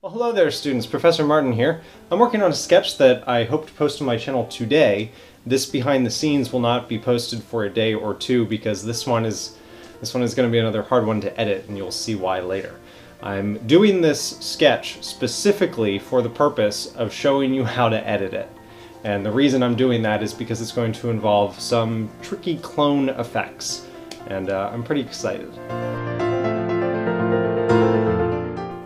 Well, hello there students, Professor Martin here. I'm working on a sketch that I hope to post on my channel today. This behind the scenes will not be posted for a day or two because this one is going to be another hard one to edit, and you'll see why later. I'm doing this sketch specifically for the purpose of showing you how to edit it. And the reason I'm doing that is because it's going to involve some tricky clone effects, and I'm pretty excited.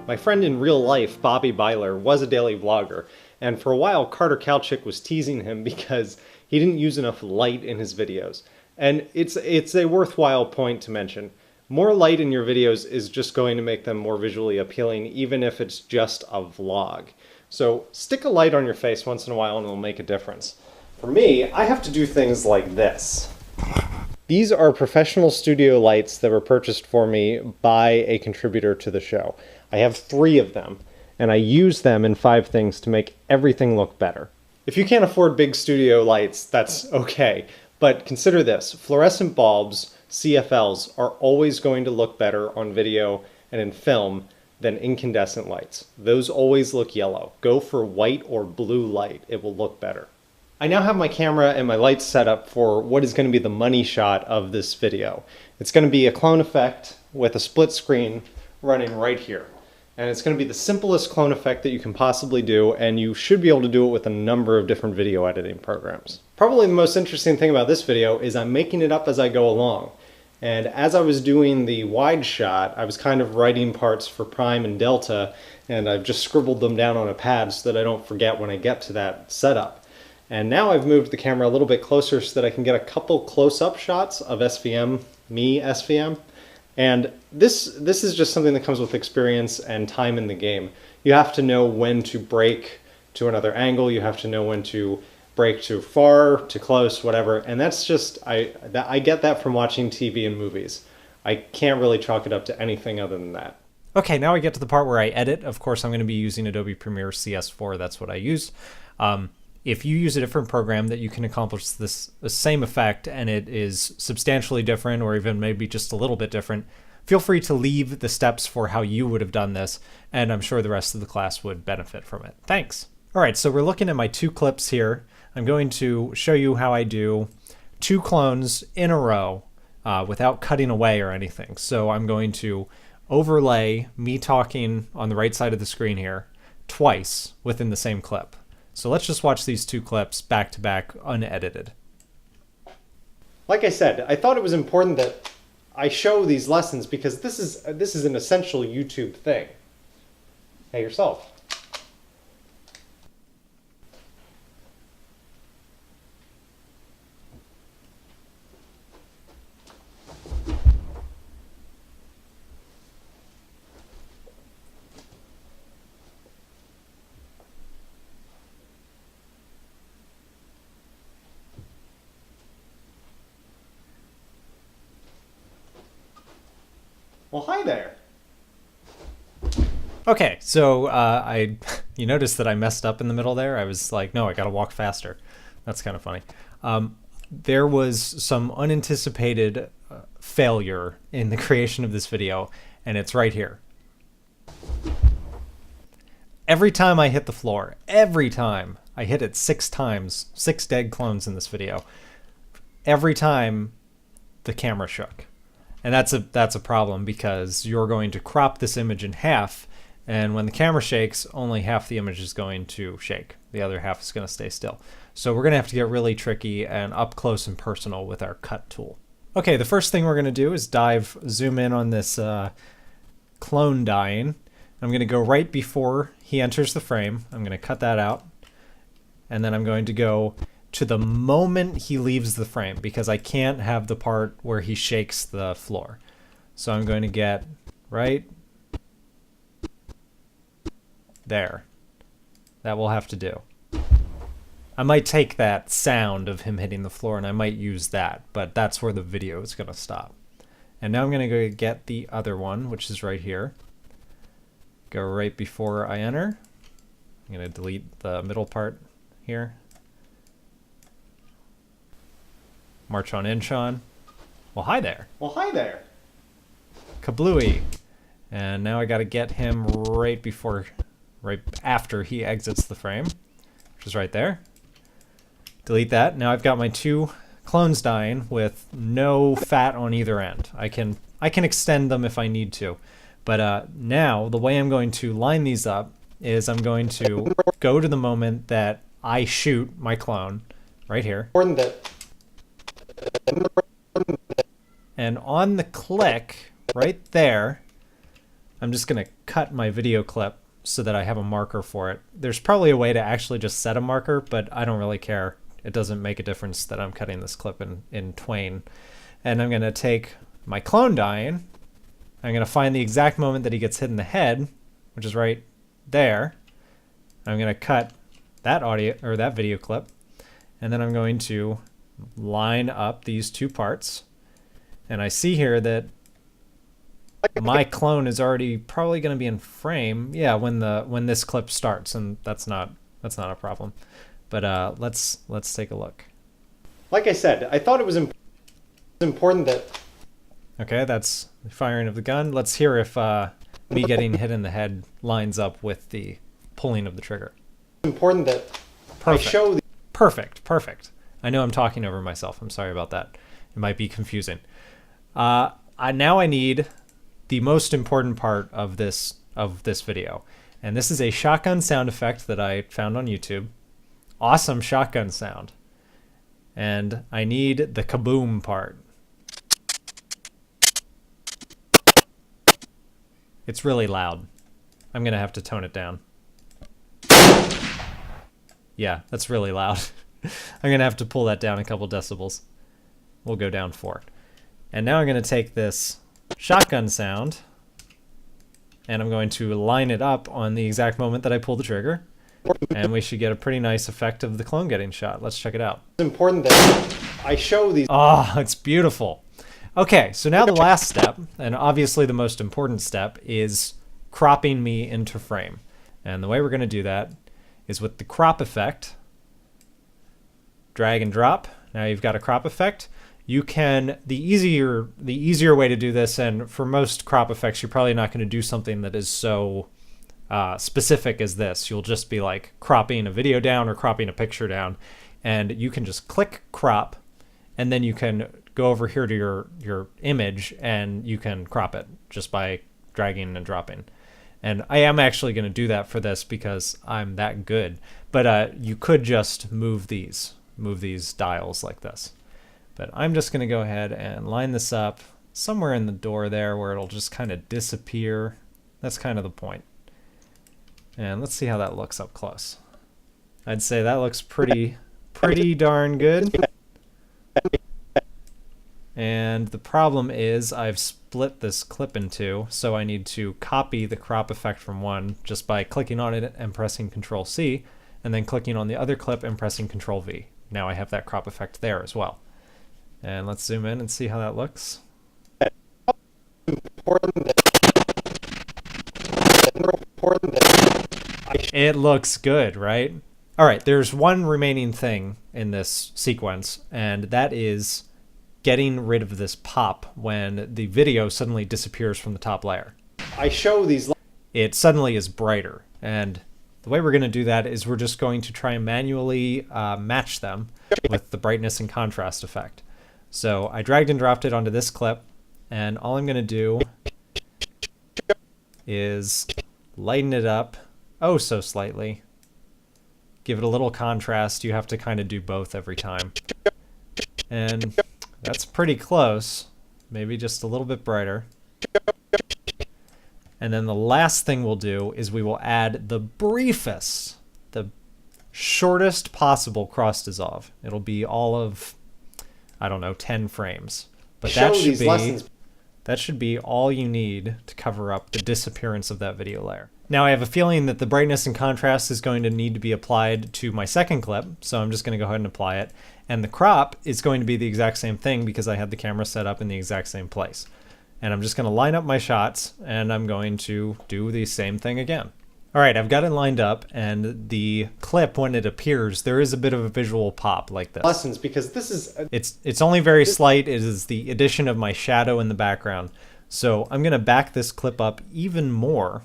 My friend in real life, Bobby Byler, was a daily vlogger, and for a while Carter Kalchik was teasing him because he didn't use enough light in his videos. And it's a worthwhile point to mention. More light in your videos is just going to make them more visually appealing, even if it's just a vlog. So stick a light on your face once in a while and it'll make a difference. For me, I have to do things like this. These are professional studio lights that were purchased for me by a contributor to the show. I have 3 of them, and I use them in 5 things to make everything look better. If you can't afford big studio lights, that's okay. But consider this, fluorescent bulbs, CFLs, are always going to look better on video and in film than incandescent lights. Those always look yellow. Go for white or blue light, it will look better. I now have my camera and my lights set up for what is going to be the money shot of this video. It's going to be a clone effect with a split screen running right here. And it's going to be the simplest clone effect that you can possibly do, and you should be able to do it with a number of different video editing programs. Probably the most interesting thing about this video is I'm making it up as I go along. And as I was doing the wide shot, I was kind of writing parts for prime and delta, and I've just scribbled them down on a pad so that I don't forget when I get to that setup. And now I've moved the camera a little bit closer so that I can get a couple close-up shots of SVM, me SVM. And this is just something that comes with experience and time in the game. You have to know when to break to another angle, you have to know when to break too far, too close, whatever. And that's just, I get that from watching TV and movies. I can't really chalk it up to anything other than that. Okay, now we get to the part where I edit. Of course, I'm going to be using Adobe Premiere CS4, that's what I use. If you use a different program that you can accomplish the same effect and it is substantially different or even maybe just a little bit different, feel free to leave the steps for how you would have done this, and I'm sure the rest of the class would benefit from it. Thanks. All right, so we're looking at my 2 clips here. I'm going to show you how I do 2 clones in a row without cutting away or anything. So I'm going to overlay me talking on the right side of the screen here twice within the same clip. So let's just watch these 2 clips back to back, unedited. Like I said, I thought it was important that I show these lessons because this is an essential YouTube thing. Hey, yourself. Well, hi there. Okay, so you noticed that I messed up in the middle there. I was like, no, I gotta walk faster. That's kind of funny. There was some unanticipated failure in the creation of this video, and it's right here. Every time I hit the floor, every time, I hit it 6 times, 6 dead clones in this video. Every time the camera shook. And that's a problem because you're going to crop this image in half, and when the camera shakes, only half the image is going to shake. The other half is going to stay still. So we're going to have to get really tricky and up close and personal with our cut tool. Okay, the first thing we're going to do is zoom in on this clone dying. I'm going to go right before he enters the frame. I'm going to cut that out, and then I'm going to go to the moment he leaves the frame because I can't have the part where he shakes the floor. So I'm going to get right there. That will have to do. I might take that sound of him hitting the floor and I might use that, but that's where the video is going to stop. And now I'm going to go get the other one, which is right here. Go right before I enter. I'm going to delete the middle part here. March on inch on. Well, hi there. Well, hi there. Kablooey. And now I got to get him right before right after he exits the frame, which is right there. Delete that. Now I've got my two clones dying with no fat on either end. I can extend them if I need to. But now the way I'm going to line these up is I'm going to go to the moment that I shoot my clone right here. And on the click right there, I'm just going to cut my video clip so that I have a marker for it. There's probably a way to actually just set a marker, but I don't really care. It doesn't make a difference that I'm cutting this clip in twain. And I'm going to take my clone dying. I'm going to find the exact moment that he gets hit in the head, which is right there. I'm going to cut that audio or that video clip, and then I'm going to line up these two parts. And I see here that my clone is already probably going to be in frame. Yeah, when this clip starts, and that's not a problem. But let's take a look. Like I said, I thought it was important that... Okay, that's the firing of the gun. Let's hear if me getting hit in the head lines up with the pulling of the trigger. Important that Perfect. I show... Perfect. I know I'm talking over myself. I'm sorry about that. It might be confusing. Now I need the most important part of this video. And this is a shotgun sound effect that I found on YouTube. Awesome shotgun sound. And I need the kaboom part. It's really loud. I'm gonna have to tone it down. Yeah, that's really loud. I'm gonna have to pull that down a couple decibels. We'll go down 4. And now I'm gonna take this shotgun sound and I'm going to line it up on the exact moment that I pull the trigger. And we should get a pretty nice effect of the clone getting shot. Let's check it out. It's important that I show these... Oh, it's beautiful. Okay, so now the last step, and obviously the most important step, is cropping me into frame. And the way we're going to do that is with the crop effect. Drag and drop. Now you've got a crop effect. You can, the easier way to do this, and for most crop effects, you're probably not going to do something that is so specific as this. You'll just be like cropping a video down or cropping a picture down, and you can just click crop, and then you can go over here to your image and you can crop it just by dragging and dropping. And I am actually going to do that for this because I'm that good. But you could just move these dials like this. But I'm just going to go ahead and line this up somewhere in the door there where it'll just kind of disappear. That's kind of the point. And let's see how that looks up close. I'd say that looks pretty darn good. And the problem is I've split this clip in two, so I need to copy the crop effect from one just by clicking on it and pressing Control-C, and then clicking on the other clip and pressing Control-V. Now I have that crop effect there as well. And let's zoom in and see how that looks. It looks good, right? All right, there's one remaining thing in this sequence, and that is getting rid of this pop when the video suddenly disappears from the top layer. I show these... It suddenly is brighter, and the way we're going to do that is we're just going to try and manually match them with the brightness and contrast effect. So I dragged and dropped it onto this clip, and all I'm going to do is lighten it up oh so slightly. Give it a little contrast. You have to kind of do both every time. And that's pretty close. Maybe just a little bit brighter. And then the last thing we'll do is we will add the briefest, the shortest possible cross dissolve. It'll be all of, I don't know, 10 frames. But that should be all you need to cover up the disappearance of that video layer. Now I have a feeling that the brightness and contrast is going to need to be applied to my second clip, so I'm just going to go ahead and apply it. And the crop is going to be the exact same thing because I had the camera set up in the exact same place. And I'm just going to line up my shots, and I'm going to do the same thing again. All right, I've got it lined up, and the clip, when it appears, there is a bit of a visual pop like this. Lessons, because this is... It's only very slight. It is the addition of my shadow in the background. So I'm going to back this clip up even more,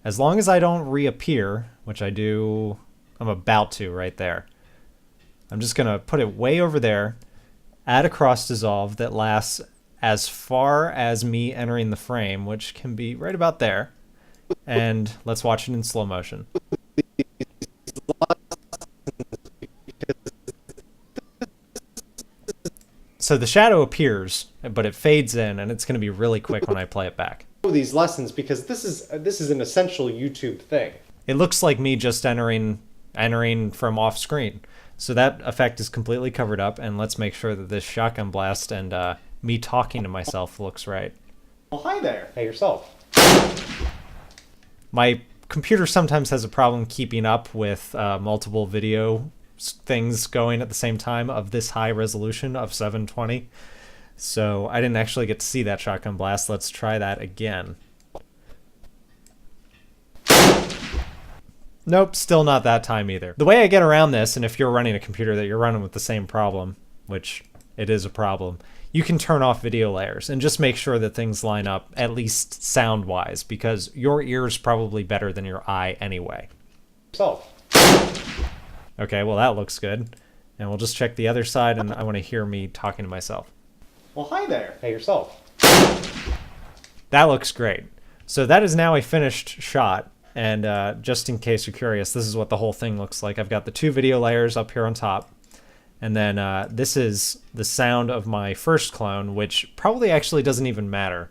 As long as I don't reappear, which I do, I'm about to right there. I'm just going to put it way over there, add a cross dissolve that lasts as far as me entering the frame, which can be right about there. And let's watch it in slow motion. So the shadow appears, but it fades in, and it's going to be really quick when I play it back. These lessons because this is an essential YouTube thing. It looks like me just entering from off screen. So that effect is completely covered up, and let's make sure that this shotgun blast and me talking to myself looks right. Well, hi there. Hey, yourself. My computer sometimes has a problem keeping up with multiple video things going at the same time of this high resolution of 720. So I didn't actually get to see that shotgun blast. Let's try that again. Nope, still not that time either. The way I get around this, and if you're running a computer that you're running with the same problem, which it is a problem, you can turn off video layers and just make sure that things line up, at least sound-wise, because your ear's probably better than your eye anyway. Yourself. Okay, well that looks good. And we'll just check the other side, and I want to hear me talking to myself. Well, hi there. Hey, yourself. That looks great. So that is now a finished shot. And just in case you're curious, this is what the whole thing looks like. I've got the 2 video layers up here on top. And then this is the sound of my first clone, which probably actually doesn't even matter.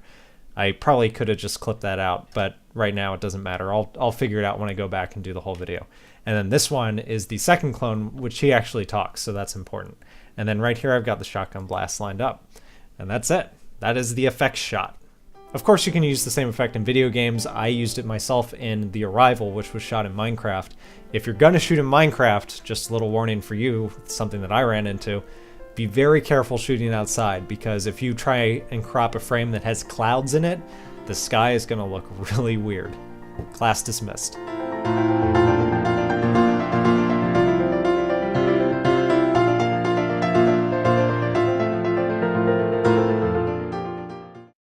I probably could have just clipped that out, but right now it doesn't matter. I'll figure it out when I go back and do the whole video. And then this one is the second clone, which he actually talks, so that's important. And then right here I've got the shotgun blast lined up. And that's it. That is the effects shot. Of course, you can use the same effect in video games. I used it myself in The Arrival, which was shot in Minecraft. If you're gonna shoot in Minecraft, just a little warning for you, something that I ran into, be very careful shooting outside, because if you try and crop a frame that has clouds in it, the sky is gonna look really weird. Class dismissed.